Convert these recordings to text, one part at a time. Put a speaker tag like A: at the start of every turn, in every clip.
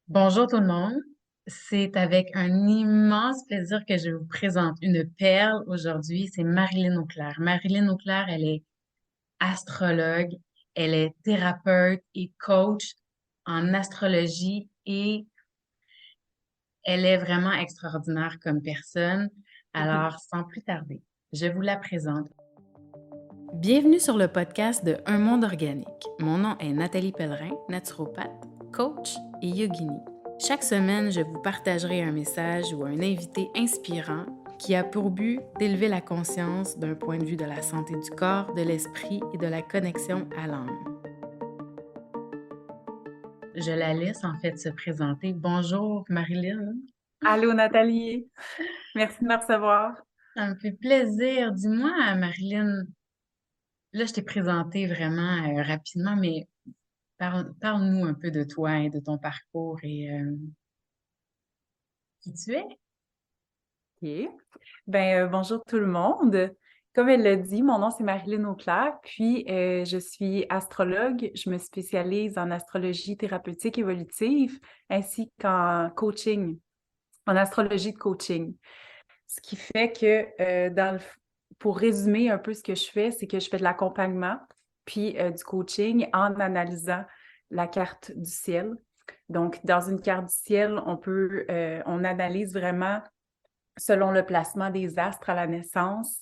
A: Bonjour tout le monde. C'est avec un immense plaisir que je vous présente une perle aujourd'hui. C'est Marilyn Auclair. Marilyn Auclair, elle est astrologue, elle est thérapeute et coach en astrologie et elle est vraiment extraordinaire comme personne. Alors, sans plus tarder, je vous la présente. Bienvenue sur le podcast de Un monde organique. Mon nom est Nathalie Pellerin, naturopathe, coach et yogini. Chaque semaine, je vous partagerai un message ou un invité inspirant qui a pour but d'élever la conscience d'un point de vue de la santé du corps, de l'esprit et de la connexion à l'âme. Je la laisse en fait se présenter. Bonjour Marilyn.
B: Allô Nathalie, merci de me recevoir.
A: Ça me fait plaisir. Dis-moi, Marilyn, là je t'ai présenté vraiment rapidement, mais parle-nous un peu de toi et de ton parcours et qui tu es.
B: OK. Bonjour tout le monde. Comme elle l'a dit, mon nom c'est Marilyn Auclair, puis je suis astrologue. Je me spécialise en astrologie thérapeutique évolutive ainsi qu'en coaching, en astrologie de coaching. Ce qui fait que, pour résumer un peu ce que je fais, c'est que je fais de l'accompagnement puis du coaching en analysant la carte du ciel. Donc, dans une carte du ciel, on analyse vraiment selon le placement des astres à la naissance,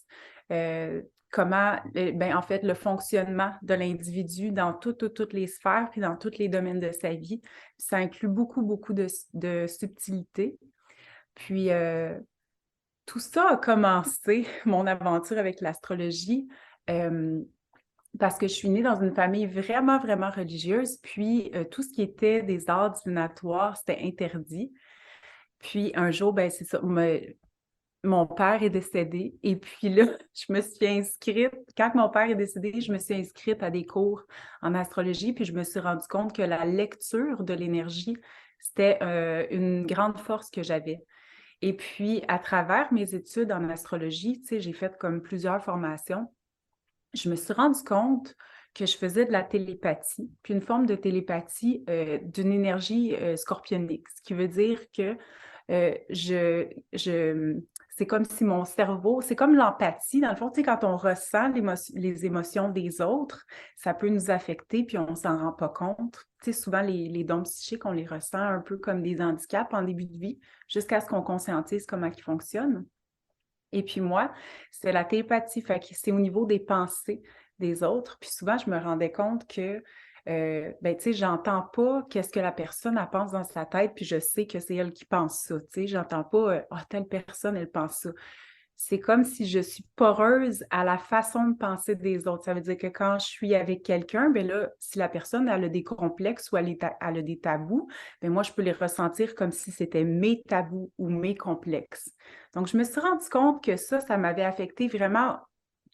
B: euh, en fait, le fonctionnement de l'individu dans toutes les sphères puis dans tous les domaines de sa vie. Ça inclut beaucoup de subtilités. Puis, tout ça a commencé, mon aventure avec l'astrologie, euh, parce que je suis née dans une famille vraiment religieuse, puis tout ce qui était des arts divinatoires, c'était interdit. Puis un jour, c'est ça, mon père est décédé, et puis là, je me suis inscrite, quand mon père est décédé, je me suis inscrite à des cours en astrologie, puis je me suis rendu compte que la lecture de l'énergie, c'était une grande force que j'avais. Et puis, à travers mes études en astrologie, tu sais, j'ai fait comme plusieurs formations. Je me suis rendu compte que je faisais de la télépathie, puis une forme de télépathie d'une énergie scorpionique, ce qui veut dire que euh, je, je, c'est comme si mon cerveau, c'est comme l'empathie, dans le fond, tu sais, quand on ressent les émotions des autres, ça peut nous affecter, puis on s'en rend pas compte. Tu sais, souvent, les dons psychiques, on les ressent un peu comme des handicaps en début de vie, jusqu'à ce qu'on conscientise comment ils fonctionnent. Et puis moi, c'est la télépathie, fait que c'est au niveau des pensées des autres. Puis souvent, je me rendais compte que, tu sais, j'entends pas qu'est-ce que la personne, elle pense dans sa tête, puis je sais que c'est elle qui pense ça, tu sais, j'entends pas, ah, telle personne, elle pense ça. C'est comme si je suis poreuse à la façon de penser des autres. Ça veut dire que quand je suis avec quelqu'un, ben là, si la personne elle a des complexes ou elle a des tabous, ben moi, je peux les ressentir comme si c'était mes tabous ou mes complexes. Donc, je me suis rendu compte que ça m'avait affecté vraiment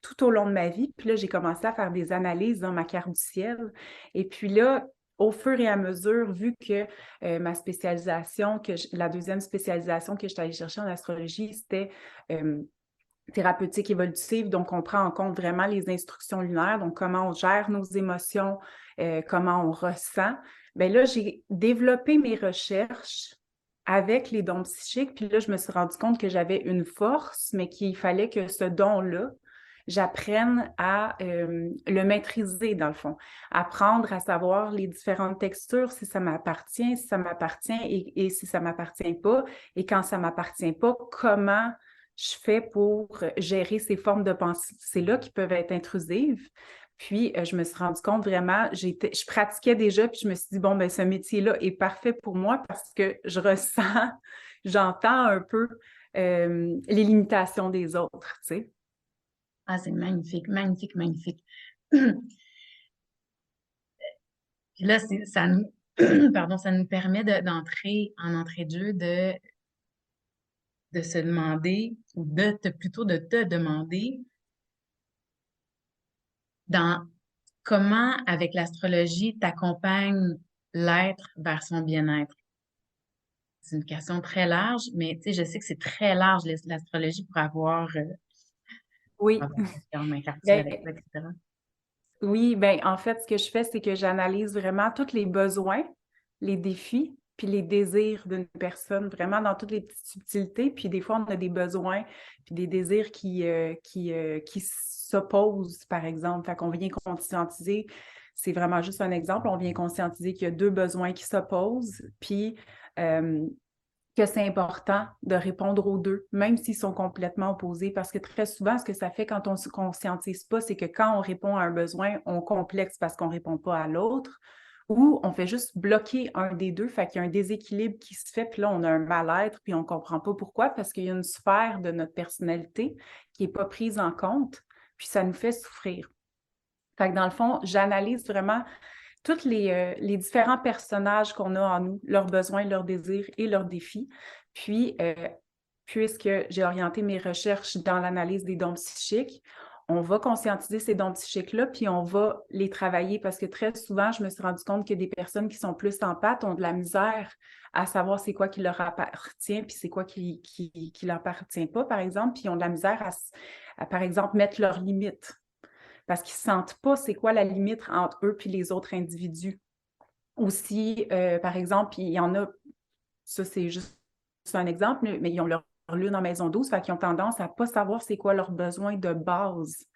B: tout au long de ma vie. Puis là, j'ai commencé à faire des analyses dans ma carte du ciel. Et puis là, au fur et à mesure, vu que ma spécialisation, la deuxième spécialisation que j'étais allée chercher en astrologie, c'était thérapeutique évolutive. Donc, on prend en compte vraiment les instructions lunaires, donc comment on gère nos émotions, comment on ressent. Bien là, j'ai développé mes recherches avec les dons psychiques, puis là, je me suis rendu compte que j'avais une force, mais qu'il fallait que ce don-là, j'apprenne à le maîtriser, dans le fond. Apprendre à savoir les différentes textures, si ça m'appartient et si ça m'appartient pas. Et quand ça m'appartient pas, comment je fais pour gérer ces formes de pensée-là qui peuvent être intrusives. Puis, je me suis rendu compte vraiment, je pratiquais déjà, puis je me suis dit, bon, ben ce métier-là est parfait pour moi parce que je ressens, j'entends un peu les limitations des autres, tu sais.
A: Ah, c'est magnifique, magnifique, magnifique. Puis là, ça nous, pardon, ça nous permet d'entrer en entrée de jeu, de se demander, ou plutôt de te demander dans comment, avec l'astrologie, t'accompagnes l'être vers son bien-être. C'est une question très large, mais tu sais, je sais que c'est très large, l'astrologie, pour
B: Oui.
A: avoir différentes incartées
B: Ben,
A: avec ça, etc.
B: oui, ben en fait, ce que je fais, c'est que j'analyse vraiment tous les besoins, les défis, puis les désirs d'une personne, vraiment dans toutes les petites subtilités. Puis des fois, on a des besoins, puis des désirs qui s'opposent, par exemple. Fait qu'on vient conscientiser, c'est vraiment juste un exemple, on vient conscientiser qu'il y a deux besoins qui s'opposent, puis que c'est important de répondre aux deux, même s'ils sont complètement opposés, parce que très souvent, ce que ça fait quand on ne se conscientise pas, c'est que quand on répond à un besoin, on complexe parce qu'on ne répond pas à l'autre, ou on fait juste bloquer un des deux, fait qu'il y a un déséquilibre qui se fait, puis là, on a un mal-être, puis on ne comprend pas pourquoi, parce qu'il y a une sphère de notre personnalité qui n'est pas prise en compte, puis ça nous fait souffrir. Fait que dans le fond, j'analyse vraiment tous les différents personnages qu'on a en nous, leurs besoins, leurs désirs et leurs défis. Puis, puisque j'ai orienté mes recherches dans l'analyse des dons psychiques, on va conscientiser ces dons psychiques-là, puis on va les travailler parce que très souvent, je me suis rendu compte que des personnes qui sont plus empathes ont de la misère à savoir c'est quoi qui leur appartient, puis c'est quoi qui leur appartient pas, par exemple, puis ils ont de la misère par exemple, mettre leurs limites parce qu'ils ne sentent pas c'est quoi la limite entre eux et les autres individus. Aussi, par exemple, il y en a, ça c'est juste un exemple, mais ils ont leur lune en maison 12, fait qu'ils ont tendance à ne pas savoir c'est quoi leurs besoins de base.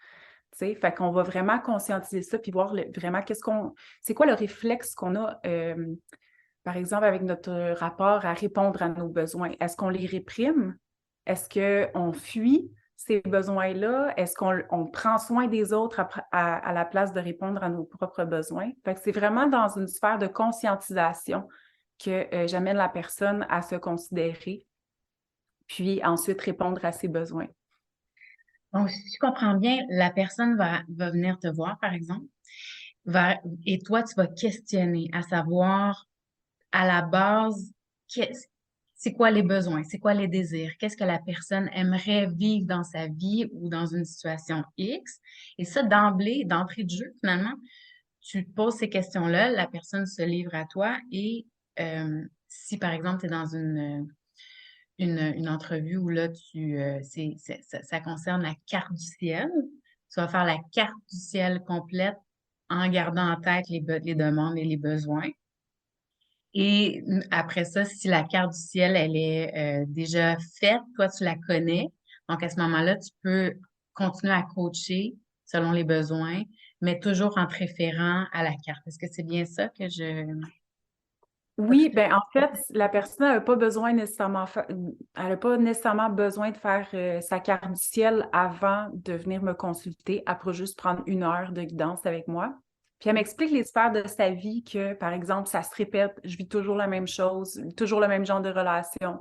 B: T'sais? Fait qu'on va vraiment conscientiser ça puis voir vraiment c'est quoi le réflexe qu'on a, par exemple, avec notre rapport à répondre à nos besoins. Est-ce qu'on les réprime? Est-ce qu'on fuit ces besoins-là? Est-ce qu'on prend soin des autres à la place de répondre à nos propres besoins? Fait que c'est vraiment dans une sphère de conscientisation que j'amène la personne à se considérer, puis ensuite répondre à ses besoins.
A: Donc, si tu comprends bien, la personne va venir te voir, par exemple, et toi, tu vas questionner à savoir, à la base, c'est quoi les besoins, c'est quoi les désirs, qu'est-ce que la personne aimerait vivre dans sa vie ou dans une situation X. Et ça, d'entrée de jeu, finalement, tu te poses ces questions-là, la personne se livre à toi et si, par exemple, tu es dans une entrevue où là, ça concerne la carte du ciel. Tu vas faire la carte du ciel complète en gardant en tête les demandes et les besoins. Et après ça, si la carte du ciel, elle est déjà faite, toi, tu la connais. Donc, à ce moment-là, tu peux continuer à coacher selon les besoins, mais toujours en te référant à la carte. Est-ce que c'est bien ça que
B: Oui, ben en fait, la personne n'a pas besoin nécessairement elle n'a pas nécessairement besoin de faire sa carte du ciel avant de venir me consulter. Elle pourrait juste prendre 1 heure de guidance avec moi. Puis elle m'explique les sphères de sa vie que, par exemple, ça se répète, je vis toujours la même chose, toujours le même genre de relation.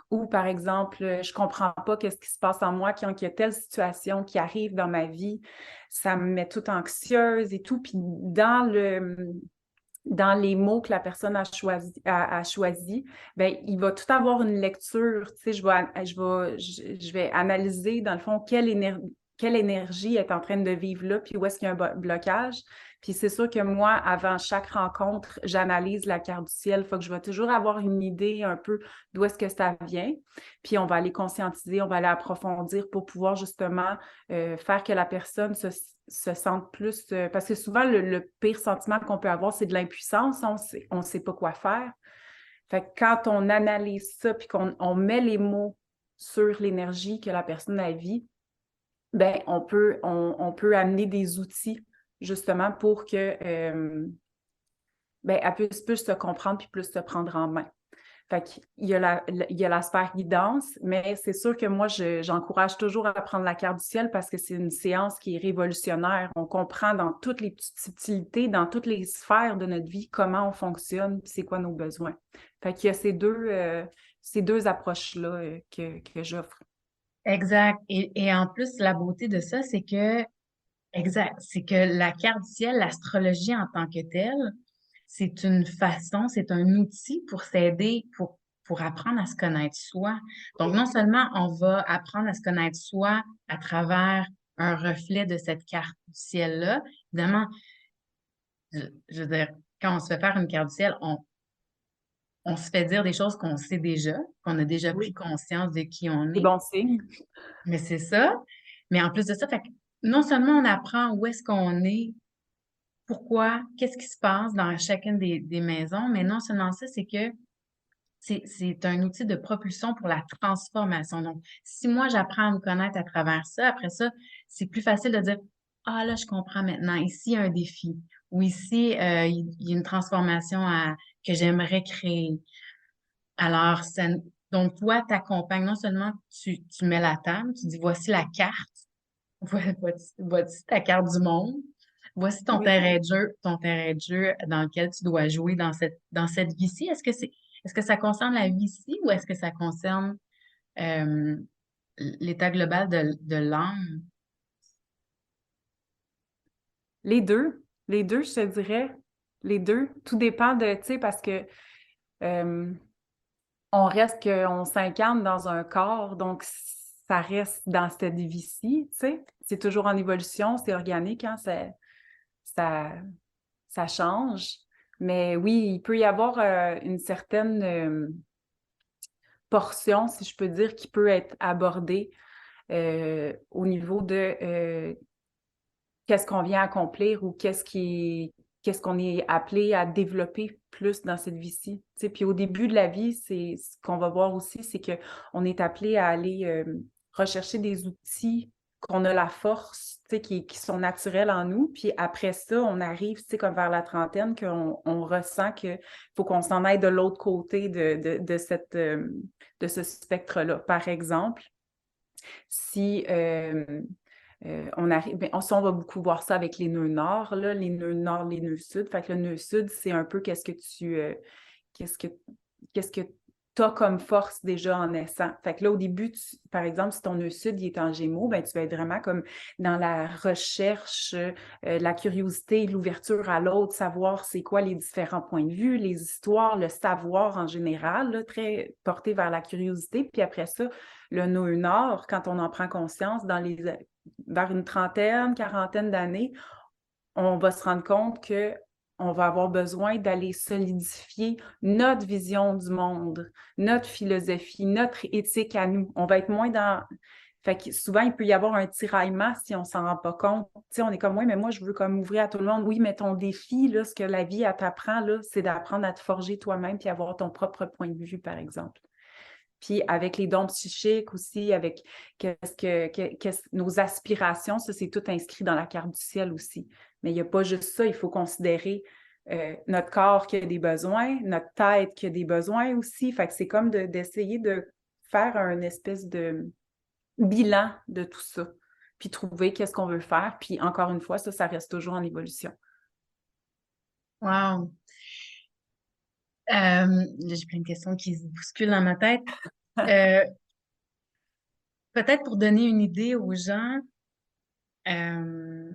B: Ou, par exemple, je comprends pas qu'est-ce qui se passe en moi, qu'il y a telle situation qui arrive dans ma vie, ça me met toute anxieuse et tout. Puis dans les mots que la personne a choisi, ben, il va tout avoir une lecture. Tu sais, je vais analyser, dans le fond, quelle énergie est en train de vivre là, puis où est-ce qu'il y a un blocage. Puis c'est sûr que moi, avant chaque rencontre, j'analyse la carte du ciel. Il faut que je vais toujours avoir une idée un peu d'où est-ce que ça vient. Puis on va aller conscientiser, on va aller approfondir pour pouvoir justement faire que la personne se sente plus... parce que souvent, le pire sentiment qu'on peut avoir, c'est de l'impuissance. On ne sait pas quoi faire. Fait que quand on analyse ça puis qu'on met les mots sur l'énergie que la personne a vit, ben on peut amener des outils justement pour que ben, elle puisse plus se comprendre puis plus se prendre en main. Fait qu'il y a il y a la sphère guidance, mais c'est sûr que moi, j'encourage toujours à prendre la carte du ciel parce que c'est une séance qui est révolutionnaire. On comprend dans toutes les petites subtilités, dans toutes les sphères de notre vie, comment on fonctionne, c'est quoi nos besoins. Fait qu'il y a ces deux approches-là que j'offre.
A: Exact. Et en plus, la beauté de ça, c'est que la carte du ciel, l'astrologie en tant que telle, c'est une façon, c'est un outil pour s'aider, pour apprendre à se connaître soi. Donc, non seulement on va apprendre à se connaître soi à travers un reflet de cette carte du ciel-là, évidemment, je veux dire, quand on se fait faire une carte du ciel, on se fait dire des choses qu'on sait déjà, qu'on a déjà pris
B: Oui.
A: conscience de qui on
B: C'est
A: est.
B: bon signe.
A: Mais c'est ça. Mais en plus de ça, fait que non seulement on apprend où est-ce qu'on est, pourquoi, qu'est-ce qui se passe dans chacune des maisons, mais non seulement ça, c'est que c'est un outil de propulsion pour la transformation. Donc, si moi, j'apprends à me connaître à travers ça, après ça, c'est plus facile de dire, ah là, je comprends maintenant. Ici, il y a un défi. Ou ici, il y a une transformation que j'aimerais créer. Alors, donc, toi, t'accompagnes, non seulement tu mets la table, tu dis, voici la carte, voici ta carte du monde, voici
B: Oui.
A: ton terrain de jeu dans lequel tu dois jouer dans cette vie-ci. Est-ce que ça concerne la vie-ci ou est-ce que ça concerne euh, l'état global de l'âme?
B: Les deux, je te dirais, les deux. Tout dépend de, tu sais, parce que euh, on s'incarne dans un corps, donc ça reste dans cette vie-ci, tu sais. C'est toujours en évolution, c'est organique, hein, ça, ça change. Mais oui, il peut y avoir une certaine portion, si je peux dire, qui peut être abordée au niveau de qu'est-ce qu'on vient accomplir ou qu'est-ce qu'on est appelé à développer plus dans cette vie-ci. Tu sais, puis au début de la vie, c'est ce qu'on va voir aussi, c'est qu'on est appelé à aller rechercher des outils qu'on a la force, tu sais, qui sont naturels en nous. Puis après ça, on arrive, tu sais, comme vers la trentaine, qu'on ressent qu'il faut qu'on s'en aille de l'autre côté de ce spectre-là. Par exemple, si on arrive, ben, on va beaucoup voir ça avec les nœuds nord, là, les nœuds nord, les nœuds sud. Fait que le nœud sud, c'est un peu qu'est-ce que, qu'est-ce que tu as comme force déjà en naissant. Fait que là, au début, par exemple, si ton nœud sud il est en Gémeaux, ben, tu vas être vraiment comme dans la recherche, la curiosité, l'ouverture à l'autre, savoir c'est quoi les différents points de vue, les histoires, le savoir en général, là, très porté vers la curiosité. Puis après ça, le nœud nord, quand on en prend conscience, vers une trentaine, quarantaine d'années, on va se rendre compte que on va avoir besoin d'aller solidifier notre vision du monde, notre philosophie, notre éthique à nous. On va être moins dans... Fait que souvent, il peut y avoir un tiraillement si on s'en rend pas compte. Tu sais, on est comme, oui, mais moi, je veux comme ouvrir à tout le monde. Oui, mais ton défi, là, ce que la vie, elle t'apprend, là, c'est d'apprendre à te forger toi-même puis avoir ton propre point de vue, par exemple. Puis avec les dons psychiques aussi, avec nos aspirations, ça, c'est tout inscrit dans la carte du ciel aussi. Mais il n'y a pas juste ça, il faut considérer notre corps qui a des besoins, notre tête qui a des besoins aussi. Fait que c'est comme d'essayer de faire un espèce de bilan de tout ça, puis trouver qu'est-ce qu'on veut faire. Puis encore une fois, ça reste toujours en évolution.
A: Wow! Là, j'ai plein de questions qui se bousculent dans ma tête. Euh, Peut-être pour donner une idée aux gens, euh,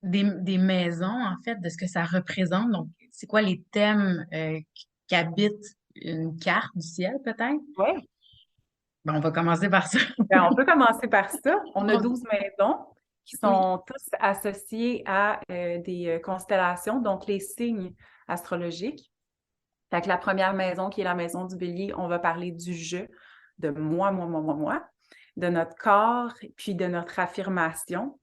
A: des maisons, en fait, de ce que ça représente. Donc, c'est quoi les thèmes qu'habite une carte du ciel, peut-être?
B: Oui.
A: Bon, on va commencer par ça.
B: Ben, on peut commencer par ça. On a 12 maisons qui
A: Oui.
B: sont tous associées à des constellations, donc les signes astrologiques. Fait que la première maison, qui est la maison du Bélier, on va parler du jeu, de moi, de notre corps, puis de notre affirmation.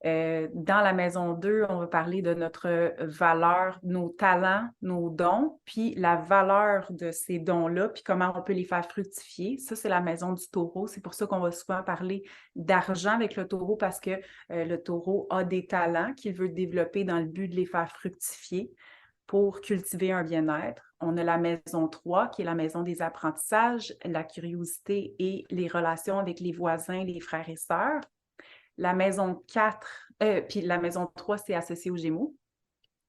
B: Dans la maison 2, on va parler de notre valeur, nos talents, nos dons, puis la valeur de ces dons-là, puis comment on peut les faire fructifier. Ça, c'est la maison du taureau. C'est pour ça qu'on va souvent parler d'argent avec le taureau parce que le taureau a des talents qu'il veut développer dans le but de les faire fructifier pour cultiver un bien-être. On a la maison 3, qui est la maison des apprentissages, la curiosité et les relations avec les voisins, les frères et sœurs. La maison 4, puis la maison 3, c'est associé aux Gémeaux.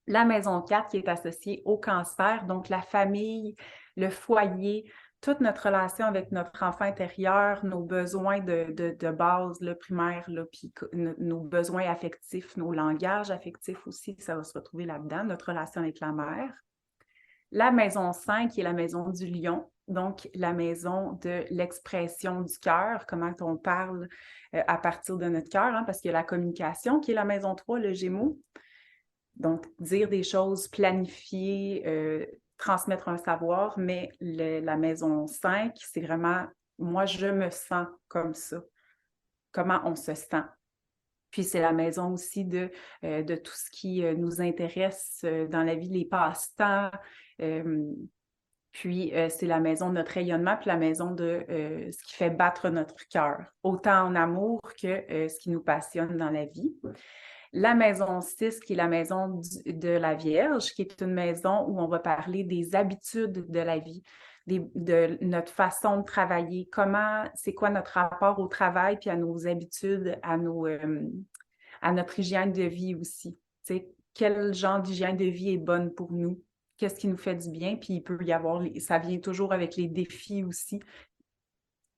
B: La maison 4 qui est associée au cancer, donc la famille, le foyer, toute notre relation avec notre enfant intérieur, nos besoins de base, le primaire, là, puis nos besoins affectifs, nos langages affectifs aussi, ça va se retrouver là-dedans, notre relation avec la mère. La maison 5 qui est la maison du lion, donc la maison de l'expression du cœur, comment on parle à partir de notre cœur, hein, parce qu'il y a la communication qui est la maison 3, le Gémeaux. Donc, dire des choses, planifier, transmettre un savoir, mais la maison 5, c'est vraiment moi, je me sens comme ça. Comment on se sent. Puis c'est la maison aussi de tout ce qui nous intéresse dans la vie, les passe-temps, Puis, c'est la maison de notre rayonnement, puis la maison de ce qui fait battre notre cœur, autant en amour que ce qui nous passionne dans la vie. La maison 6, qui est la maison de la Vierge, qui est une maison où on va parler des habitudes de la vie, de notre façon de travailler, c'est quoi notre rapport au travail, puis à nos habitudes, à notre hygiène de vie aussi. Tu sais, quel genre d'hygiène de vie est bonne pour nous? Qu'est-ce qui nous fait du bien? Puis il peut y avoir, ça vient toujours avec les défis aussi,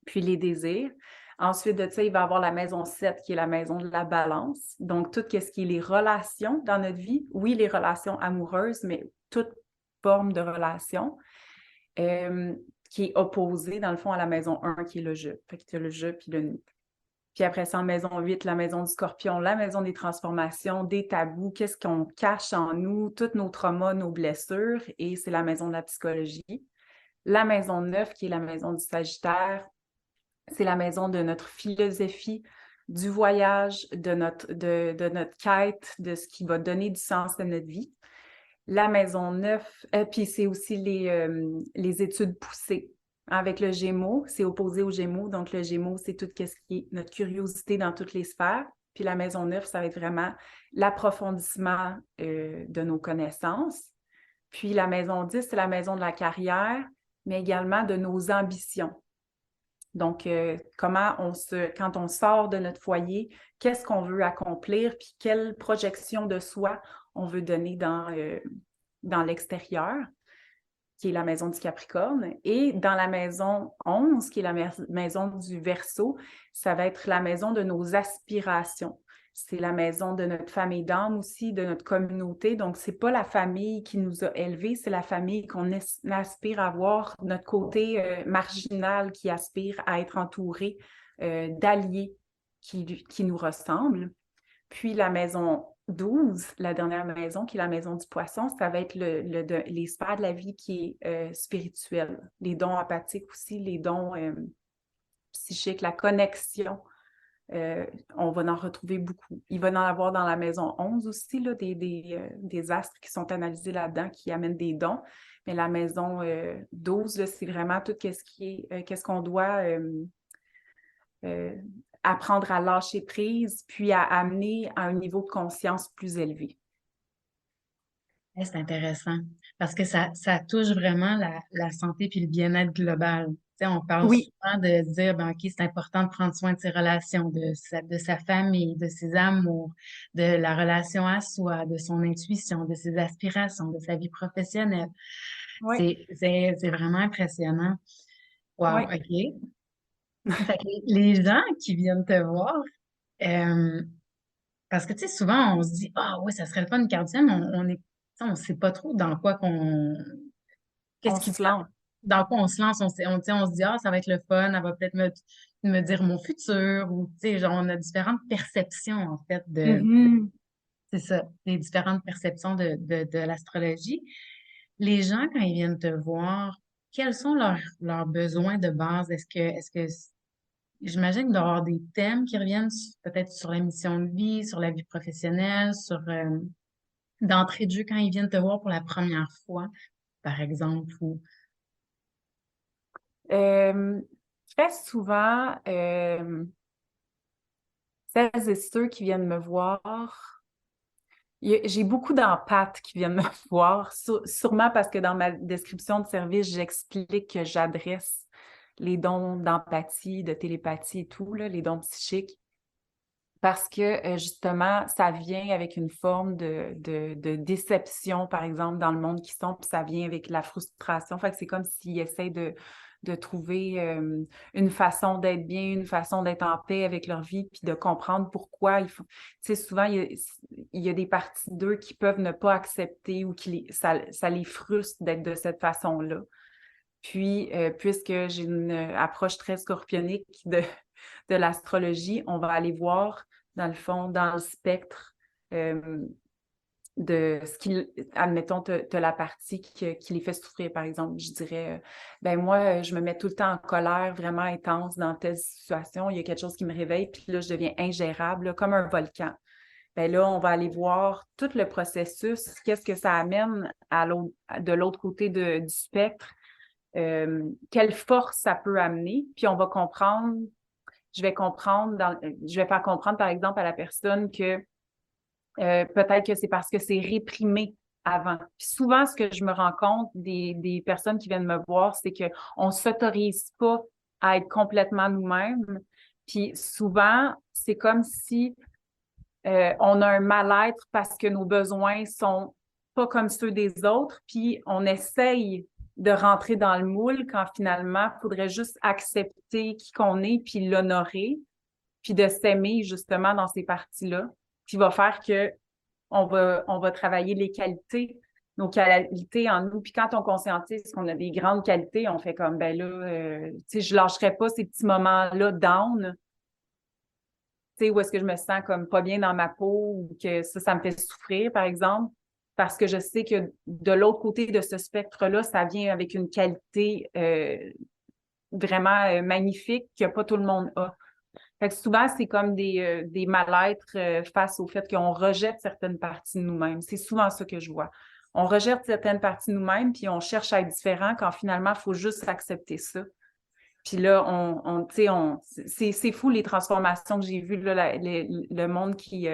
B: puis les désirs. Ensuite de ça, il va y avoir la maison 7 qui est la maison de la balance. Donc, tout ce qui est les relations dans notre vie. Oui, les relations amoureuses, mais toute forme de relation qui est opposée, dans le fond, à la maison 1 qui est le jeu. Fait que tu as le jeu puis le nous. Puis après ça, en maison 8, la maison du scorpion, la maison des transformations, des tabous, qu'est-ce qu'on cache en nous, tous nos traumas, nos blessures, et c'est la maison de la psychologie. La maison 9, qui est la maison du Sagittaire, c'est la maison de notre philosophie, du voyage, de notre quête, de ce qui va donner du sens à notre vie. La maison 9, puis c'est aussi les études poussées. Avec le Gémeaux, c'est opposé au Gémeaux. Donc, le Gémeaux, c'est tout ce qui est notre curiosité dans toutes les sphères. Puis la maison 9, ça va être vraiment l'approfondissement de nos connaissances. Puis la maison 10, c'est la maison de la carrière, mais également de nos ambitions. Donc, quand on sort de notre foyer, qu'est-ce qu'on veut accomplir, puis quelle projection de soi on veut donner dans l'extérieur, qui est la maison du Capricorne. Et dans la maison 11, qui est la maison du Verseau, ça va être la maison de nos aspirations. C'est la maison de notre famille d'âme aussi, de notre communauté. Donc, c'est pas la famille qui nous a élevés, c'est la famille qu'on aspire à voir, notre côté marginal qui aspire à être entouré d'alliés qui nous ressemblent. Puis la maison 12, la dernière maison, qui est la maison du poisson, ça va être les sphères de la vie qui est spirituelle. Les dons empathiques aussi, les dons psychiques, la connexion. On va en retrouver beaucoup. Il va en avoir dans la maison 11 aussi, là, des astres qui sont analysés là-dedans, qui amènent des dons. Mais la maison 12, c'est vraiment tout qu'est-ce qu'on doit apprendre à lâcher prise, puis à amener à un niveau de conscience plus élevé.
A: C'est intéressant parce que ça touche vraiment la santé puis le bien-être global. Tu sais, on parle
B: Oui,
A: souvent de dire, ben, OK, c'est important de prendre soin de ses relations, de sa famille, de ses amours, de la relation à soi, de son intuition, de ses aspirations, de sa vie professionnelle.
B: oui,
A: C'est vraiment impressionnant. Wow,
B: oui.
A: OK. Fait que les gens qui viennent te voir, euh, parce que, tu sais, souvent, on se dit, ah oui, ça serait le fun une gardienne, on est, tu sais, on sait pas trop dans quoi qu'est-ce
B: On
A: qui,
B: se lance.
A: dans quoi on se lance, tu sais, on se dit, ah, ça va être le fun, elle va peut-être me dire mon futur, ou, tu sais, genre, on a différentes perceptions, en fait,
B: Mhm.
A: c'est ça, les différentes perceptions de l'astrologie. Les gens, quand ils viennent te voir, quels sont leurs besoins de base? J'imagine qu'il doit y avoir des thèmes qui reviennent peut-être sur la mission de vie, sur la vie professionnelle, sur d'entrée de jeu quand ils viennent te voir pour la première fois, par exemple, ou
B: Euh, Très souvent, celles et ceux qui viennent me voir, j'ai beaucoup d'empathes qui viennent me voir, sûrement parce que dans ma description de service, j'explique que j'adresse les dons d'empathie, de télépathie et tout, là, les dons psychiques. Parce que justement, ça vient avec une forme de déception, par exemple, dans le monde qu'ils sont, puis ça vient avec la frustration. Fait que c'est comme s'ils essaient de trouver une façon d'être bien, une façon d'être en paix avec leur vie, puis de comprendre pourquoi il faut. Tu sais, souvent, il y a des parties d'eux qui peuvent ne pas accepter ou ça les frustre d'être de cette façon-là. Puis, puisque j'ai une approche très scorpionique de l'astrologie, on va aller voir, dans le fond, dans le spectre euh, de ce qui, admettons, tu as la partie qui les fait souffrir, par exemple. Je dirais, ben moi, je me mets tout le temps en colère vraiment intense dans telle situation. Il y a quelque chose qui me réveille, puis là, je deviens ingérable, là, comme un volcan. Ben là, on va aller voir tout le processus, qu'est-ce que ça amène de l'autre côté du spectre, quelle force ça peut amener. Puis on va comprendre, je vais faire comprendre, par exemple, à la personne que peut-être que c'est parce que c'est réprimé avant. Puis souvent, ce que je me rends compte des personnes qui viennent me voir, c'est qu'on ne s'autorise pas à être complètement nous-mêmes. Puis souvent, c'est comme si on a un mal-être parce que nos besoins sont pas comme ceux des autres, puis on essaye de rentrer dans le moule quand finalement, il faudrait juste accepter qui qu'on est, puis l'honorer, puis de s'aimer justement dans ces parties-là, qui va faire que on va travailler les qualités, nos qualités en nous. Puis quand on conscientise qu'on a des grandes qualités, on fait comme, ben là, tu sais, je lâcherai pas ces petits moments-là down, tu sais, où est-ce que je me sens comme pas bien dans ma peau ou que ça me fait souffrir, par exemple, parce que je sais que de l'autre côté de ce spectre-là, ça vient avec une qualité vraiment magnifique que pas tout le monde a. Fait que souvent, c'est comme des mal-être face au fait qu'on rejette certaines parties de nous-mêmes. C'est souvent ça que je vois. On rejette certaines parties de nous-mêmes, puis on cherche à être différent quand finalement, il faut juste accepter ça. Puis là, c'est fou les transformations que j'ai vues, là, le monde qui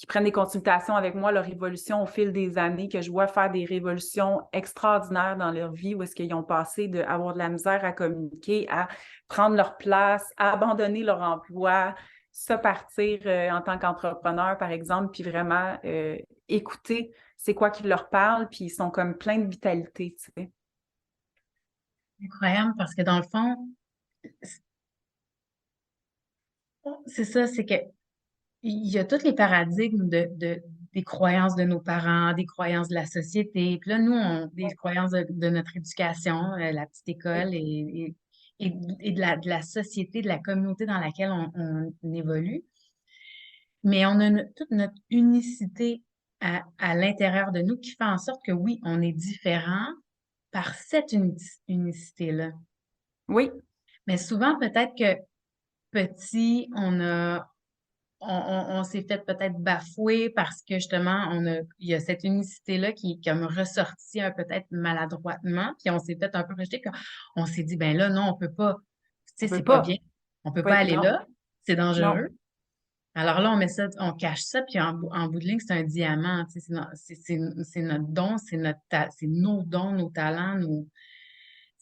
B: prennent des consultations avec moi, leur évolution au fil des années, que je vois faire des révolutions extraordinaires dans leur vie, où est-ce qu'ils ont passé d'avoir de la misère à communiquer, à prendre leur place, à abandonner leur emploi, se partir en tant qu'entrepreneur, par exemple, puis vraiment écouter c'est quoi qui leur parle, puis ils sont comme pleins de vitalité, tu sais.
A: Incroyable parce que dans le fond, c'est ça, c'est que il y a tous les paradigmes des croyances de nos parents, des croyances de la société. Puis là, nous, des croyances de notre éducation, la petite école et de la société, de la communauté dans laquelle on évolue. Mais on a toute notre unicité à l'intérieur de nous qui fait en sorte que oui, on est différent par cette unicité-là.
B: Oui,
A: Mais souvent, peut-être que petit, on s'est fait peut-être bafouer parce que justement, il y a cette unicité-là qui est comme ressortie peut-être maladroitement, puis on s'est fait un peu rejeter. Puis on s'est dit, ben là, non, on peut pas, tu
B: on
A: sais,
B: peut
A: c'est pas
B: pas.
A: bien. On peut pas
B: Oui,
A: aller
B: non,
A: là, c'est
B: non,
A: dangereux. Alors là, on met ça, on cache ça, puis en bout de ligne, c'est un diamant, tu sais, c'est notre don, c'est nos dons, nos talents, là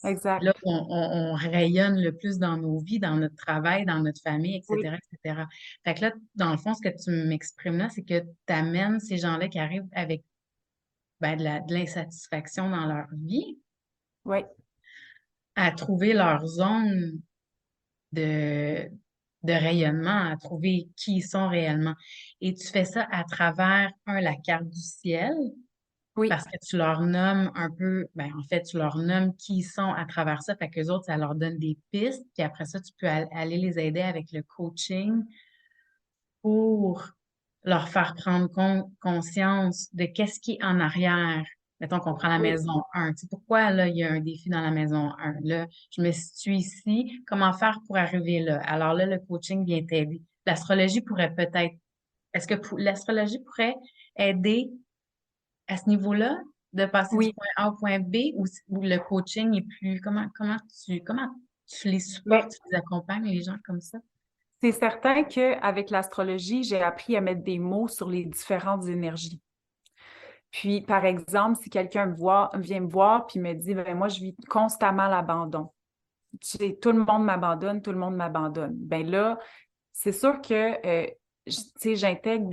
B: exact.
A: où on rayonne le plus dans nos vies, dans notre travail, dans notre famille,
B: Oui,
A: etc., etc. Fait que là, dans le fond, ce que tu m'exprimes là, c'est que tu amènes ces gens-là qui arrivent avec ben, de l'insatisfaction dans leur vie
B: oui,
A: à trouver leur zone de, de rayonnement, à trouver qui ils sont réellement. Et tu fais ça à travers, la carte du ciel,
B: oui,
A: parce que tu leur nommes un peu, ben, en fait, tu leur nommes qui ils sont à travers ça. Fait qu'eux autres, ça leur donne des pistes. Puis après ça, tu peux aller les aider avec le coaching pour leur faire prendre conscience de qu'est-ce qui est en arrière. Mettons qu'on prend la
B: oui,
A: maison 1. Tu sais, pourquoi là, il y a un défi dans la maison 1? Là, je me situe ici. Comment faire pour arriver là? Alors là, le coaching vient t'aider. L'astrologie pourrait peut-être, est-ce que l'astrologie pourrait aider à ce niveau-là, de passer du
B: oui.
A: point A au point B, ou le coaching est plus, comment tu les
B: Mais
A: supportes, tu les accompagnes, les gens comme ça?
B: c'est certain qu'avec l'astrologie, j'ai appris à mettre des mots sur les différentes énergies. Puis, par exemple, si quelqu'un vient me voir puis me dit, ben moi, je vis constamment l'abandon. Tout le monde m'abandonne, tout le monde m'abandonne. Ben là, c'est sûr que, tu sais, j'intègre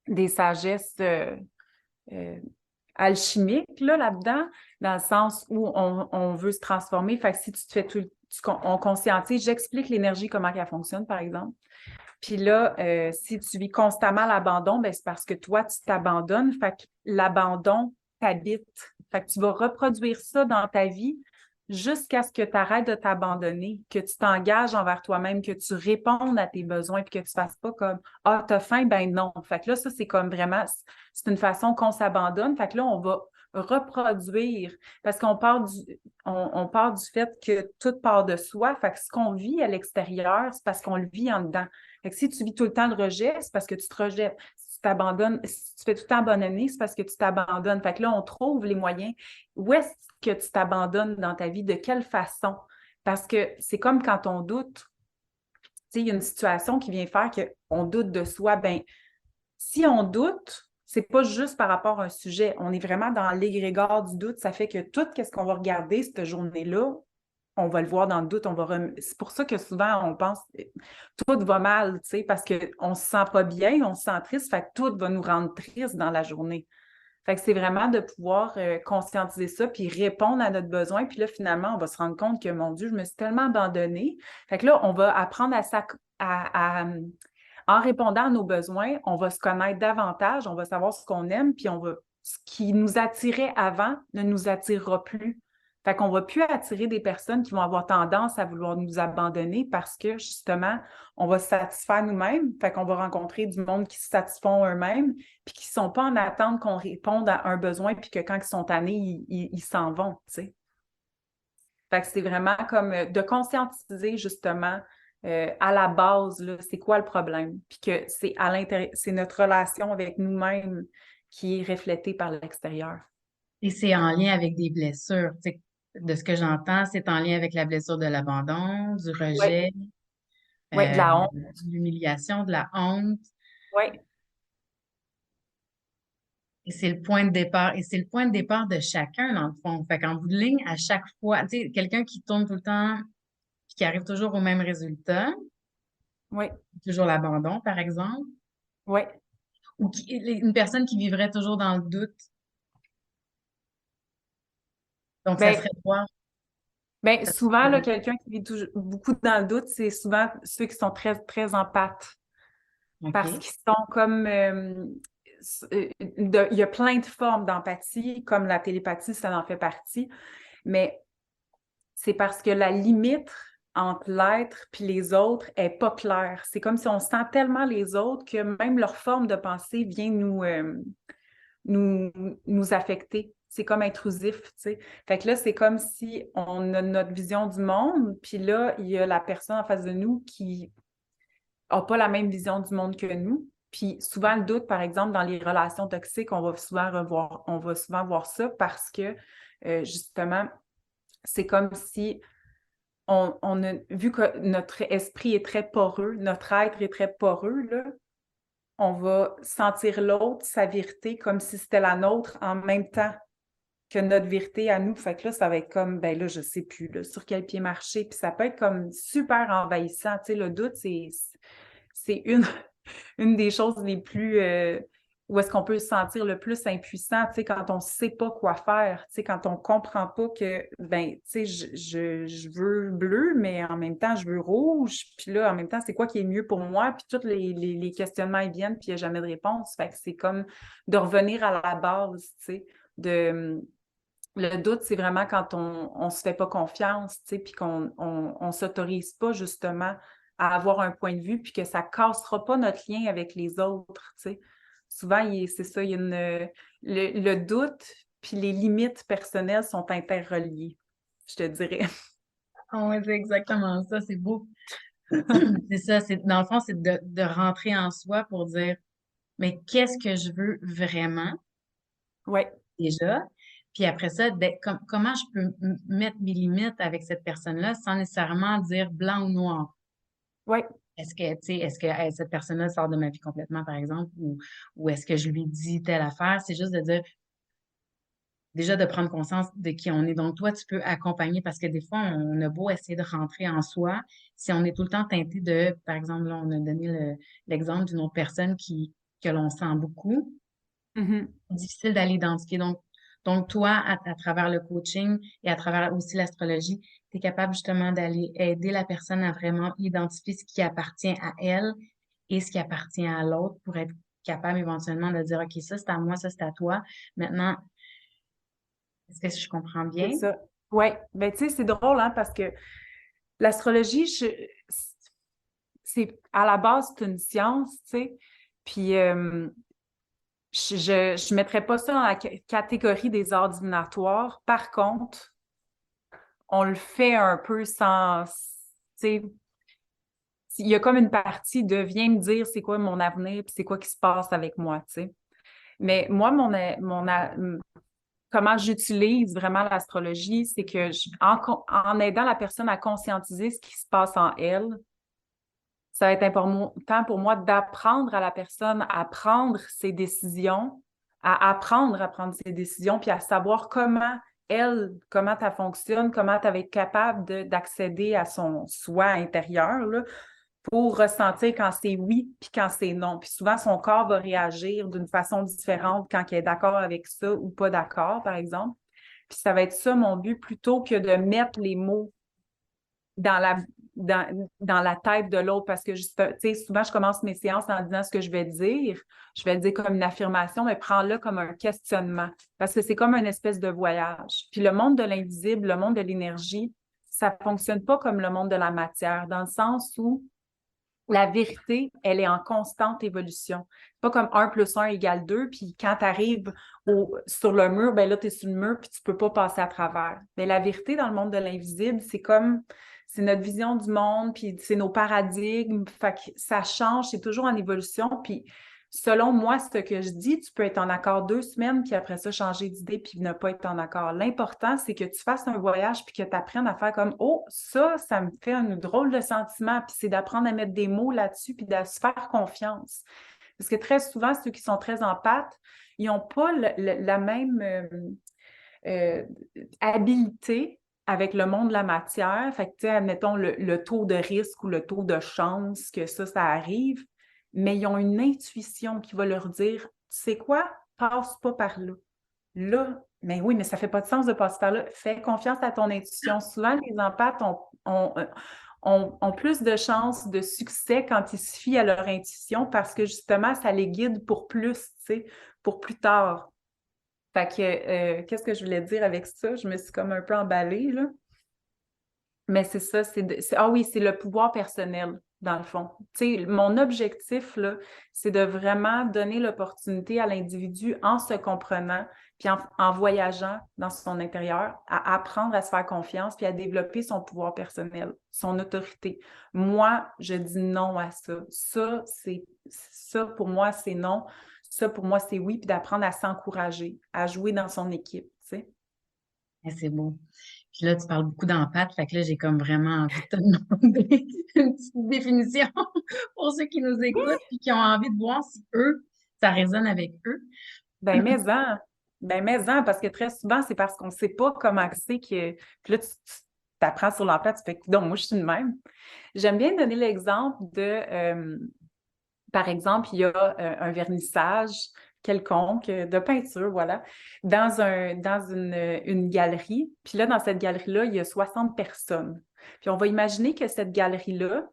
B: des sagesses euh, alchimiques là-dedans, dans le sens où on veut se transformer. Fait que si tu te fais on conscientise, j'explique l'énergie, comment elle fonctionne, par exemple. Puis là, si tu vis constamment l'abandon, ben c'est parce que toi, tu t'abandonnes. Fait que l'abandon t'habite. Fait que tu vas reproduire ça dans ta vie jusqu'à ce que tu arrêtes de t'abandonner, que tu t'engages envers toi-même, que tu répondes à tes besoins, puis que tu ne fasses pas comme Ah, t'as faim, ben non. Fait que là, ça, c'est comme vraiment, c'est une façon qu'on s'abandonne. Fait que là, on va reproduire parce on part du fait que tout part de soi. Fait que ce qu'on vit à l'extérieur, c'est parce qu'on le vit en dedans. Fait que si tu vis tout le temps le rejet, c'est parce que tu te rejettes. Si tu t'abandonnes, si tu fais tout le temps abandonner, c'est parce que tu t'abandonnes. Fait que là, on trouve les moyens. Où est-ce que tu t'abandonnes dans ta vie? De quelle façon? Parce que c'est comme quand on doute. Tu sais, il y a une situation qui vient faire qu'on doute de soi. Ben, si on doute, c'est pas juste par rapport à un sujet. On est vraiment dans l'égrégore du doute. Ça fait que tout ce qu'on va regarder cette journée-là, on va le voir dans le doute. C'est pour ça que souvent, on pense tout va mal, tu sais, parce qu'on se sent pas bien, on se sent triste, fait que tout va nous rendre triste dans la journée. Fait que c'est vraiment de pouvoir conscientiser ça, puis répondre à notre besoin. Puis là, finalement, on va se rendre compte que, mon Dieu, je me suis tellement abandonnée. Fait que là, on va apprendre en répondant à nos besoins, on va se connaître davantage, on va savoir ce qu'on aime, puis ce qui nous attirait avant ne nous attirera plus. Fait qu'on ne va plus attirer des personnes qui vont avoir tendance à vouloir nous abandonner parce que, justement, on va se satisfaire nous-mêmes. Fait qu'on va rencontrer du monde qui se satisfont eux-mêmes, puis qui ne sont pas en attente qu'on réponde à un besoin, puis que quand ils sont tannés, ils s'en vont, tu sais. Fait que c'est vraiment comme de conscientiser, justement, à la base, là, c'est quoi le problème? Puis que c'est à l'intérieur, c'est notre relation avec nous-mêmes qui est reflétée par l'extérieur.
A: Et c'est en lien avec des blessures. Tu sais, de ce que j'entends, c'est en lien avec la blessure de l'abandon, du
B: Oui,
A: rejet,
B: oui, de la honte.
A: de l'humiliation, de la honte.
B: Oui,
A: Et c'est le point de départ. Et c'est le point de départ de chacun, dans le fond. Fait qu'en bout de ligne, à chaque fois, tu sais, quelqu'un qui tourne tout le temps, puis qui arrive toujours au même résultat,
B: oui,
A: toujours l'abandon, par exemple,
B: oui.
A: ou une personne qui vivrait toujours dans le doute. Donc, ça
B: Bien,
A: serait quoi?
B: ben,
A: Ça
B: souvent, là,
A: serait-
B: quelqu'un qui vit beaucoup dans le doute, c'est souvent ceux qui sont très, très empathes parce
A: OK.
B: qu'ils sont comme... il y a plein de formes d'empathie, comme la télépathie, ça en fait partie, mais c'est parce que la limite entre l'être puis les autres est pas claire. C'est comme si on sent tellement les autres que même leur forme de pensée vient nous, nous affecter. C'est comme intrusif, tu sais. Fait que là, c'est comme si on a notre vision du monde, puis là, il y a la personne en face de nous qui n'a pas la même vision du monde que nous. Puis souvent, le doute, par exemple, dans les relations toxiques, on va souvent voir ça parce que, justement, c'est comme si on a vu que notre esprit est très poreux, notre être est très poreux, là, on va sentir l'autre, sa vérité, comme si c'était la nôtre en même temps que notre vérité à nous. Fait que là, ça va être comme, ben là, je sais plus, là, sur quel pied marcher. Puis ça peut être comme super envahissant. Tu sais, le doute, c'est une des choses les plus, où est-ce qu'on peut se sentir le plus impuissant, tu sais, quand on ne sait pas quoi faire, tu sais, quand on ne comprend pas que, ben, tu sais, je veux bleu, mais en même temps, je veux rouge, puis là, en même temps, c'est quoi qui est mieux pour moi, puis tous les questionnements, ils viennent, puis il n'y a jamais de réponse. Fait que c'est comme de revenir à la base, tu sais, de... Le doute, c'est vraiment quand on ne se fait pas confiance, tu sais, puis qu'on s'autorise pas justement à avoir un point de vue, puis que ça ne cassera pas notre lien avec les autres, tu sais. Souvent, c'est ça, il y a le doute puis les limites personnelles sont interreliées, je te dirais.
A: Ah ouais, c'est exactement ça, c'est beau. C'est ça, dans le fond, c'est de rentrer en soi pour dire, mais qu'est-ce que je veux vraiment
B: Oui,
A: déjà? Puis après ça, comment je peux mettre mes limites avec cette personne-là sans nécessairement dire blanc ou noir?
B: oui.
A: Est-ce que, tu sais, est-ce que cette personne-là sort de ma vie complètement, par exemple, ou est-ce que je lui dis telle affaire? C'est juste de dire, déjà de prendre conscience de qui on est. Donc, toi, tu peux accompagner parce que des fois, on a beau essayer de rentrer en soi. Si on est tout le temps teinté de, par exemple, là, on a donné l'exemple d'une autre personne que l'on sent beaucoup,
B: Mhm.
A: difficile d'aller identifier. Donc toi, à travers le coaching et à travers aussi l'astrologie, tu es capable justement d'aller aider la personne à vraiment identifier ce qui appartient à elle et ce qui appartient à l'autre pour être capable éventuellement de dire, OK, ça c'est à moi, ça c'est à toi. Maintenant, est-ce que je comprends
B: C'est
A: bien?
B: ça. Oui, ben tu sais, c'est drôle, hein, parce que l'astrologie, c'est à la base, c'est une science, tu sais. Puis je ne mettrais pas ça dans la catégorie des arts divinatoires. Par contre, on le fait un peu sans, tu sais, il y a comme une partie de viens me dire c'est quoi mon avenir, puis c'est quoi qui se passe avec moi, tu sais. Mais moi, comment j'utilise vraiment l'astrologie, c'est que en aidant la personne à conscientiser ce qui se passe en elle, ça va être important pour moi d'apprendre à la personne à prendre ses décisions, à apprendre à prendre ses décisions, puis à savoir comment ça fonctionne, comment tu vas être capable d'accéder à son soi intérieur, là, pour ressentir quand c'est oui puis quand c'est non. Puis souvent, son corps va réagir d'une façon différente quand il est d'accord avec ça ou pas d'accord, par exemple. Puis ça va être ça mon but, plutôt que de mettre les mots dans dans la tête de l'autre, parce que tu sais, souvent, je commence mes séances en disant ce que je vais dire. Je vais le dire comme une affirmation, mais prends-le comme un questionnement, parce que c'est comme une espèce de voyage. Puis le monde de l'invisible, le monde de l'énergie, ça fonctionne pas comme le monde de la matière, dans le sens où la vérité, elle est en constante évolution. Pas comme 1 + 1 = 2, puis quand tu arrives sur le mur, ben là, tu es sur le mur, puis tu peux pas passer à travers. Mais la vérité dans le monde de l'invisible, c'est notre vision du monde, puis c'est nos paradigmes, fait que ça change, c'est toujours en évolution, puis selon moi, ce que je dis, tu peux être en accord 2 semaines, puis après ça, changer d'idée, puis ne pas être en accord. L'important, c'est que tu fasses un voyage, puis que tu apprennes à faire comme, oh, ça me fait un drôle de sentiment, puis c'est d'apprendre à mettre des mots là-dessus, puis de se faire confiance. Parce que très souvent, ceux qui sont très empathes, ils n'ont pas la même euh, habilité avec le monde de la matière. Fait que, tu sais, admettons le taux de risque ou le taux de chance que ça arrive, mais ils ont une intuition qui va leur dire, tu sais quoi, passe pas par là. Là, mais oui, mais ça fait pas de sens de passer par là. Fais confiance à ton intuition. Souvent, les empathes ont plus de chances de succès quand ils se fient à leur intuition, parce que justement, ça les guide pour plus, tu sais, pour plus tard. Fait que, qu'est-ce que je voulais dire avec ça? Je me suis comme un peu emballée, là. Mais c'est ça, ah oui, c'est le pouvoir personnel, dans le fond. Tu sais, mon objectif, là, c'est de vraiment donner l'opportunité à l'individu, en se comprenant, puis en voyageant dans son intérieur, à apprendre à se faire confiance, puis à développer son pouvoir personnel, son autorité. Moi, je dis non à ça. Ça, pour moi, c'est non. Ça, pour moi, c'est oui, puis d'apprendre à s'encourager, à jouer dans son équipe, tu sais.
A: Ah, c'est beau. Puis là, tu parles beaucoup d'empathie, fait que là, j'ai comme vraiment envie de te demander une petite définition pour ceux qui nous écoutent puis qui ont envie de voir si eux, ça résonne avec eux.
B: Ben, mais-en. Ben, mais-en, parce que très souvent, c'est parce qu'on ne sait pas comment c'est que. Puis là, tu t'apprends sur l'emploi, tu fais, donc, moi, je suis de même. J'aime bien donner l'exemple par exemple, il y a un vernissage quelconque de peinture, voilà, dans une galerie. Puis là, dans cette galerie-là, il y a 60 personnes. Puis on va imaginer que cette galerie-là,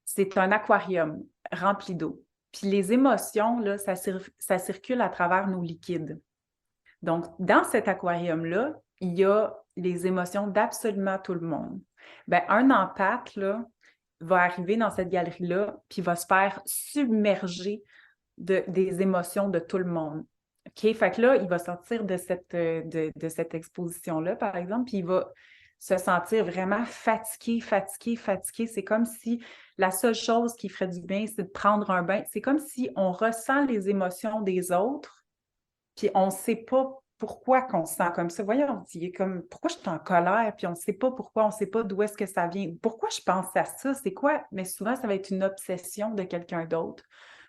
B: c'est un aquarium rempli d'eau. Puis les émotions, là, ça circule à travers nos liquides. Donc, dans cet aquarium-là, il y a les émotions d'absolument tout le monde. Bien, un empathe, là, va arriver dans cette galerie-là, puis va se faire submerger des émotions de tout le monde. OK? Fait que là, il va sortir de cette exposition-là, par exemple, puis il va se sentir vraiment fatigué, fatigué, fatigué. C'est comme si la seule chose qui ferait du bien, c'est de prendre un bain. C'est comme si on ressent les émotions des autres, puis on ne sait pas pourquoi qu'on se sent comme ça. Voyons, il est comme, pourquoi je suis en colère, puis on ne sait pas pourquoi, on ne sait pas d'où est-ce que ça vient. Pourquoi je pense à ça? C'est quoi? Mais souvent, ça va être une obsession de quelqu'un d'autre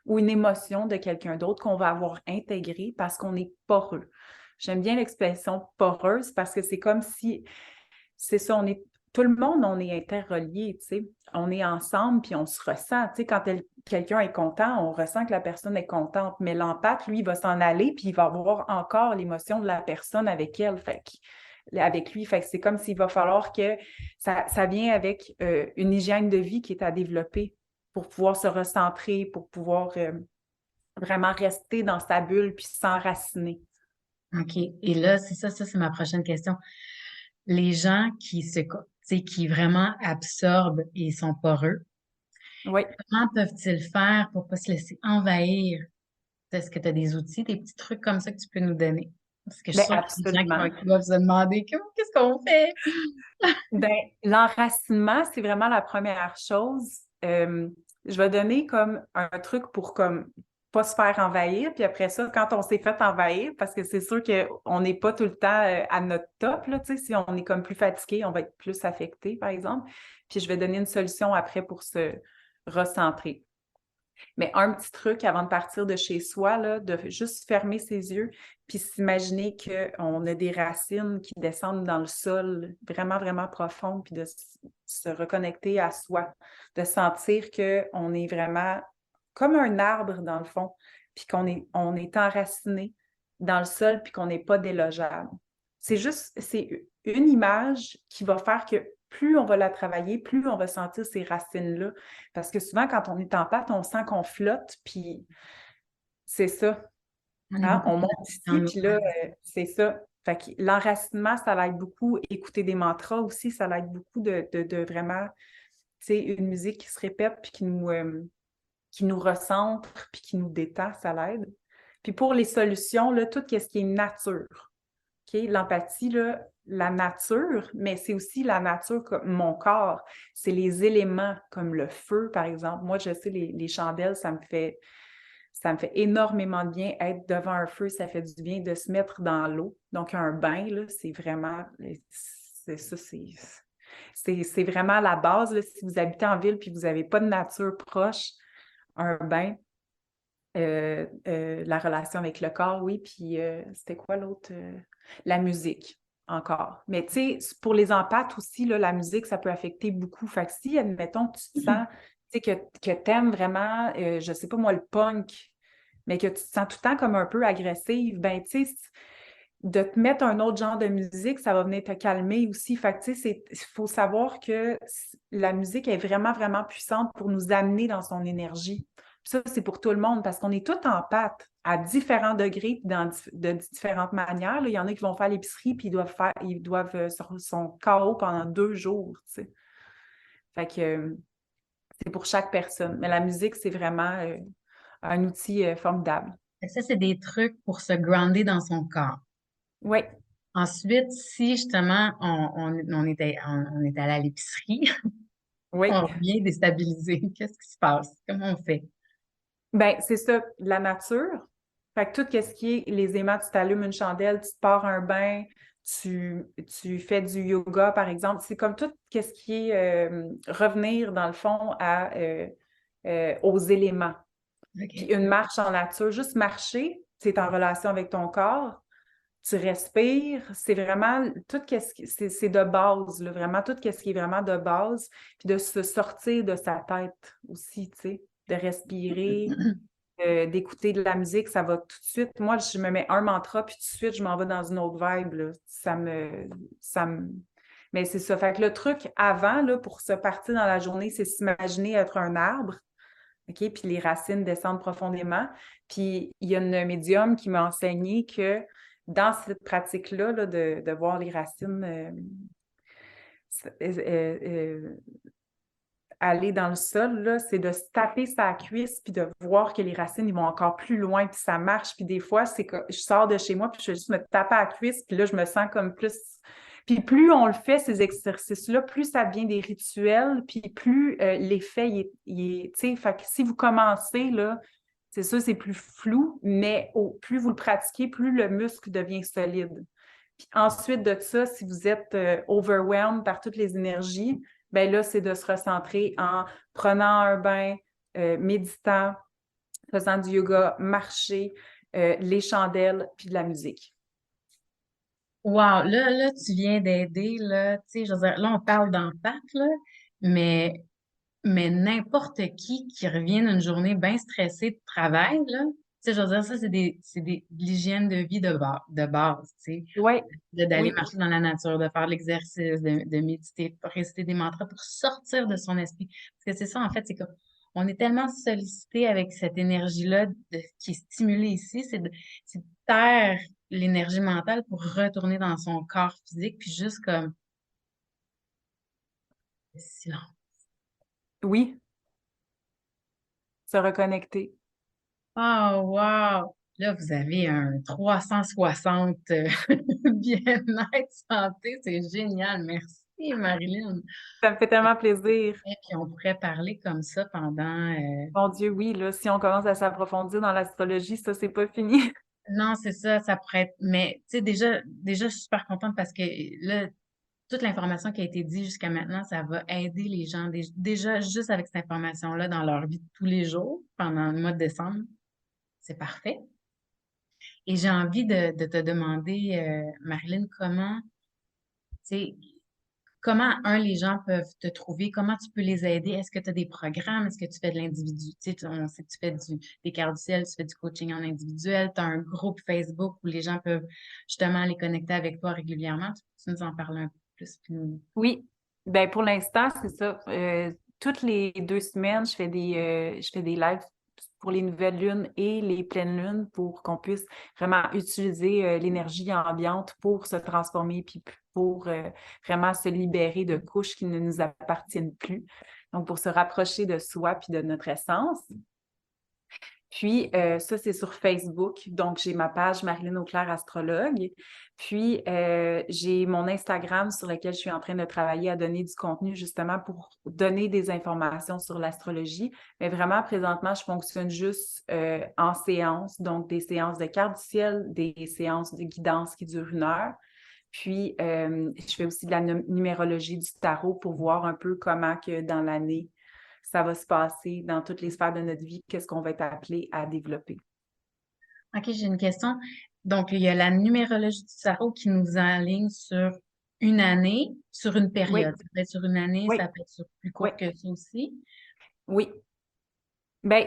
B: ou une émotion de quelqu'un d'autre qu'on va avoir intégrée parce qu'on est poreux. J'aime bien l'expression poreuse parce que c'est comme si, c'est ça, tout le monde, on est interreliés, tu sais. On est ensemble, puis on se ressent. Tu sais, quand quelqu'un est content, on ressent que la personne est contente. Mais l'empathe, lui, il va s'en aller, puis il va avoir encore l'émotion de la personne avec elle, avec lui. Fait que c'est comme s'il va falloir que ça vient avec une hygiène de vie qui est à développer pour pouvoir se recentrer, pour pouvoir vraiment rester dans sa bulle, puis s'enraciner.
A: OK. Et là, ça, c'est ma prochaine question. Les gens tu sais, qui vraiment absorbent et sont poreux,
B: Oui.
A: comment peuvent-ils faire pour pas se laisser envahir? Est-ce que tu as des outils, des petits trucs comme ça que tu peux nous donner? Parce que je suis
B: Ben
A: sûre qu'il y a des gens
B: absolument.
A: qui doivent se demander qu'est-ce qu'on fait?
B: Ben, l'enracinement, c'est vraiment la première chose. Je vais donner comme un truc pour comme pas se faire envahir. Puis après ça, quand on s'est fait envahir, parce que c'est sûr qu'on n'est pas tout le temps à notre top, là, tu sais, si on est comme plus fatigué, on va être plus affecté, par exemple. Puis je vais donner une solution après pour se recentrer. Mais un petit truc avant de partir de chez soi, là, de juste fermer ses yeux, puis s'imaginer qu'on a des racines qui descendent dans le sol vraiment, vraiment profond, puis de se reconnecter à soi, de sentir qu'on est vraiment comme un arbre dans le fond, puis on est enraciné dans le sol, puis qu'on n'est pas délogeable. C'est une image qui va faire que plus on va la travailler, plus on va sentir ces racines-là. Parce que souvent, quand on est en pâte, on sent qu'on flotte, puis c'est ça.
A: On est
B: Hein?
A: beaucoup
B: On
A: plus
B: monte
A: dans
B: ici,
A: l'eau.
B: puis là, c'est ça. Fait que l'enracinement, ça l'aide beaucoup. Écouter des mantras aussi, ça l'aide beaucoup de vraiment, tu sais, une musique qui se répète, puis qui nous recentre, puis qui nous détend, ça l'aide. Puis pour les solutions, là, tout ce qui est nature. OK? L'empathie, là, la nature, mais c'est aussi la nature comme mon corps. C'est les éléments comme le feu, par exemple. Moi, je sais, les chandelles, ça me fait énormément de bien. Être devant un feu, ça fait du bien de se mettre dans l'eau. Donc, un bain, là, c'est vraiment, c'est ça, c'est vraiment la base. Là. Si vous habitez en ville puis vous n'avez pas de nature proche, un bain, la relation avec le corps, oui, puis c'était quoi l'autre? La musique, encore. Mais tu sais, pour les empathes aussi, là, la musique, ça peut affecter beaucoup. Fait que si, admettons, tu te sens, tu sais, que t'aimes vraiment, je sais pas moi, le punk, mais que tu te sens tout le temps comme un peu agressive, ben tu sais, de te mettre un autre genre de musique, ça va venir te calmer aussi. Fait que tu sais, il faut savoir que la musique est vraiment, vraiment puissante pour nous amener dans son énergie. Puis ça, c'est pour tout le monde parce qu'on est tous en pâte à différents degrés de différentes manières. Là. Il y en a qui vont faire l'épicerie puis ils doivent son KO pendant 2 jours. Tu sais. Fait que c'est pour chaque personne. Mais la musique, c'est vraiment un outil formidable.
A: Ça, c'est des trucs pour se grounder dans son corps.
B: Oui,
A: Ensuite, si justement on est allé à l'épicerie,
B: oui.
A: on revient déstabilisé, qu'est-ce qui se passe? Comment on fait?
B: Ben, c'est ça, la nature. Fait que tout ce qui est les aimants, tu t'allumes une chandelle, tu te pars un bain, tu fais du yoga, par exemple. C'est comme tout ce qui est revenir, dans le fond, aux éléments. Puis
A: OK.
B: une marche en nature, juste marcher, c'est en relation avec ton corps. Tu respires, c'est vraiment tout ce qui c'est de base, là, vraiment tout ce qui est vraiment de base, puis de se sortir de sa tête aussi, tu sais, de respirer, d'écouter de la musique, ça va tout de suite. Moi, je me mets un mantra, puis tout de suite, je m'en vais dans une autre vibe, là. Ça me... Mais c'est ça. Fait que le truc avant, là, pour se partir dans la journée, c'est s'imaginer être un arbre, OK? Puis les racines descendent profondément. Puis il y a une médium qui m'a enseigné que dans cette pratique-là, là, de voir les racines aller dans le sol, là, c'est de se taper sa cuisse puis de voir que les racines, ils vont encore plus loin, puis ça marche. Puis des fois, c'est que je sors de chez moi, puis je vais juste me taper à la cuisse, puis là, je me sens comme plus... Puis plus on le fait, ces exercices-là, plus ça devient des rituels, puis plus l'effet, tu sais, fait que si vous commencez, là, c'est sûr, c'est plus flou, mais plus vous le pratiquez, plus le muscle devient solide. Puis ensuite de ça, si vous êtes overwhelmed par toutes les énergies, ben là, c'est de se recentrer en prenant un bain, méditant, faisant du yoga, marcher, les chandelles, puis de la musique.
A: Wow, là, tu viens d'aider, là, tu sais, je veux dire, là, on parle d'empathie, là, mais, mais n'importe qui revient d'une journée bien stressée de travail, là, tu sais, je veux dire, ça, de l'hygiène de vie de base, tu sais,
B: Oui,
A: d'aller
B: oui,
A: marcher dans la nature, de faire de l'exercice, de méditer, de réciter des mantras pour sortir de son esprit. Parce que c'est ça, en fait, c'est que on est tellement sollicité avec cette énergie-là qui est stimulée ici, c'est de taire l'énergie mentale pour retourner dans son corps physique, puis juste comme le silence.
B: oui, se reconnecter.
A: Oh, wow! Là, vous avez un 360 bien-être, santé. C'est génial. Merci, Marilyn.
B: Ça me fait tellement plaisir.
A: Et puis, on pourrait parler comme ça pendant...
B: Mon Dieu, oui, là, si on commence à s'approfondir dans l'astrologie, ça, c'est pas fini.
A: Non, c'est ça, ça pourrait être... Mais, tu sais, déjà, je suis super contente parce que là, toute l'information qui a été dite jusqu'à maintenant, ça va aider les gens déjà juste avec cette information-là dans leur vie de tous les jours pendant le mois de décembre. C'est parfait. Et j'ai envie de te demander, Marilyn, tu sais, comment, les gens peuvent te trouver? Comment tu peux les aider? Est-ce que tu as des programmes? Est-ce que tu fais de l'individu? Tu sais, on sait que tu fais des quarts du ciel, tu fais du coaching en individuel, tu as un groupe Facebook où les gens peuvent justement aller connecter avec toi régulièrement. Tu peux nous en parler un peu plus?
B: Oui, ben pour l'instant, c'est ça. Toutes les 2 semaines, je fais des lives pour les nouvelles lunes et les pleines lunes pour qu'on puisse vraiment utiliser l'énergie ambiante pour se transformer puis pour vraiment se libérer de couches qui ne nous appartiennent plus. Donc, pour se rapprocher de soi puis de notre essence. Puis, ça, c'est sur Facebook. Donc, j'ai ma page Marilyn Auclair Astrologue. Puis, j'ai mon Instagram sur lequel je suis en train de travailler à donner du contenu justement pour donner des informations sur l'astrologie. Mais vraiment, présentement, je fonctionne juste en séance, donc des séances de carte du ciel, des séances de guidance qui durent 1 heure. Puis, je fais aussi de la numérologie du tarot pour voir un peu comment que dans l'année, ça va se passer dans toutes les sphères de notre vie, qu'est-ce qu'on va être appelé à développer.
A: OK, j'ai une question. Donc, il y a la numérologie du tarot qui nous enligne sur une année, sur une
B: Oui,
A: période. Ça peut être sur une année,
B: oui,
A: ça peut être sur plus
B: oui,
A: court que ça aussi.
B: oui. Bien,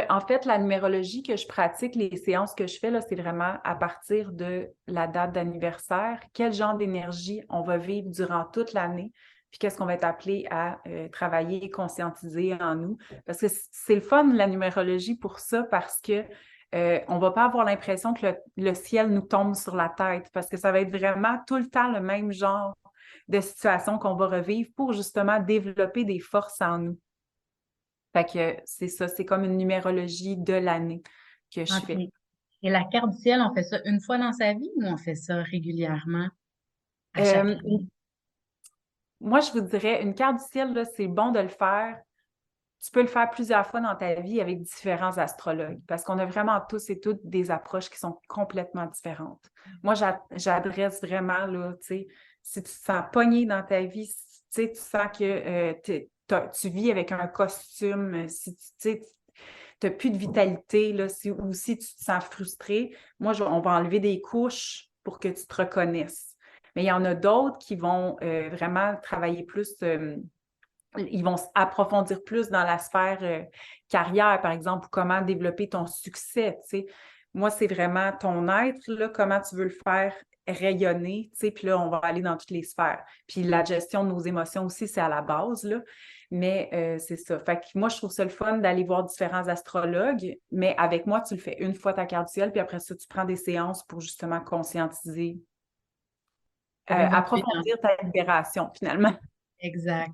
B: en fait, la numérologie que je pratique, les séances que je fais, là, c'est vraiment à partir de la date d'anniversaire, quel genre d'énergie on va vivre durant toute l'année, puis qu'est-ce qu'on va être appelé à travailler et conscientiser en nous. Parce que c'est le fun, la numérologie, pour ça, parce que on ne va pas avoir l'impression que le ciel nous tombe sur la tête, parce que ça va être vraiment tout le temps le même genre de situation qu'on va revivre pour justement développer des forces en nous. Fait que c'est ça, c'est comme une numérologie de l'année que je
A: OK.
B: fais.
A: Et la carte du ciel, on fait ça une fois dans sa vie ou on fait ça régulièrement à chaque
B: Euh,
A: année?
B: Moi, je vous dirais, une carte du ciel, là, c'est bon de le faire. Tu peux le faire plusieurs fois dans ta vie avec différents astrologues parce qu'on a vraiment tous et toutes des approches qui sont complètement différentes. Moi, j'adresse vraiment, là, tu sais, si tu te sens pogné dans ta vie, si, tu sais, tu sens que tu vis avec un costume, si tu n'as plus de vitalité, là, ou si tu te sens frustré, moi, on va enlever des couches pour que tu te reconnaisses. Mais il y en a d'autres qui vont vraiment travailler plus ils vont approfondir plus dans la sphère carrière, par exemple, ou comment développer ton succès, tu sais. Moi, c'est vraiment ton être, là, comment tu veux le faire rayonner, tu sais, puis là, on va aller dans toutes les sphères. Puis la gestion de nos émotions aussi, c'est à la base, là, mais c'est ça. Fait que moi, je trouve ça le fun d'aller voir différents astrologues, mais avec moi, tu le fais une fois ta carte du ciel, puis après ça, tu prends des séances pour justement conscientiser,
A: Pour évoluer dans...
B: approfondir ta libération, finalement.
A: Exact.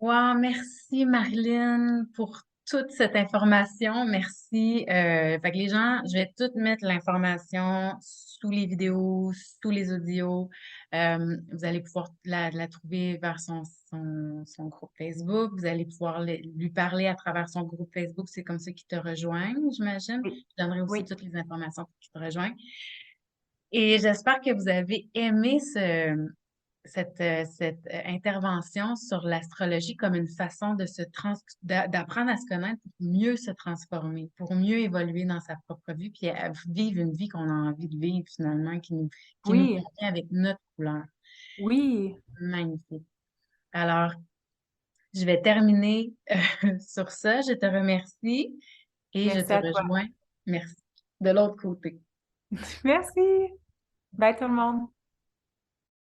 A: Wow, merci Marilyn pour toute cette information. Merci. Fait que les gens, je vais tout mettre l'information sous les vidéos, sous les audios. Vous allez pouvoir la trouver vers son groupe Facebook. Vous allez pouvoir lui parler à travers son groupe Facebook. C'est comme ça qu'il te rejoignent, j'imagine.
B: Oui,
A: Je donnerai aussi
B: oui.
A: toutes les informations pour qu'il te rejoigne. Et j'espère que vous avez aimé cette intervention sur l'astrologie comme une façon d'apprendre à se connaître pour mieux se transformer, pour mieux évoluer dans sa propre vie, puis à vivre une vie qu'on a envie de vivre finalement, qui nous
B: Oui,
A: convient avec notre couleur.
B: oui.
A: Magnifique. Alors, je vais terminer sur ça. Je te remercie et je
B: Merci
A: te
B: à toi.
A: rejoins. Merci. De l'autre côté.
B: Merci. Bye tout le monde.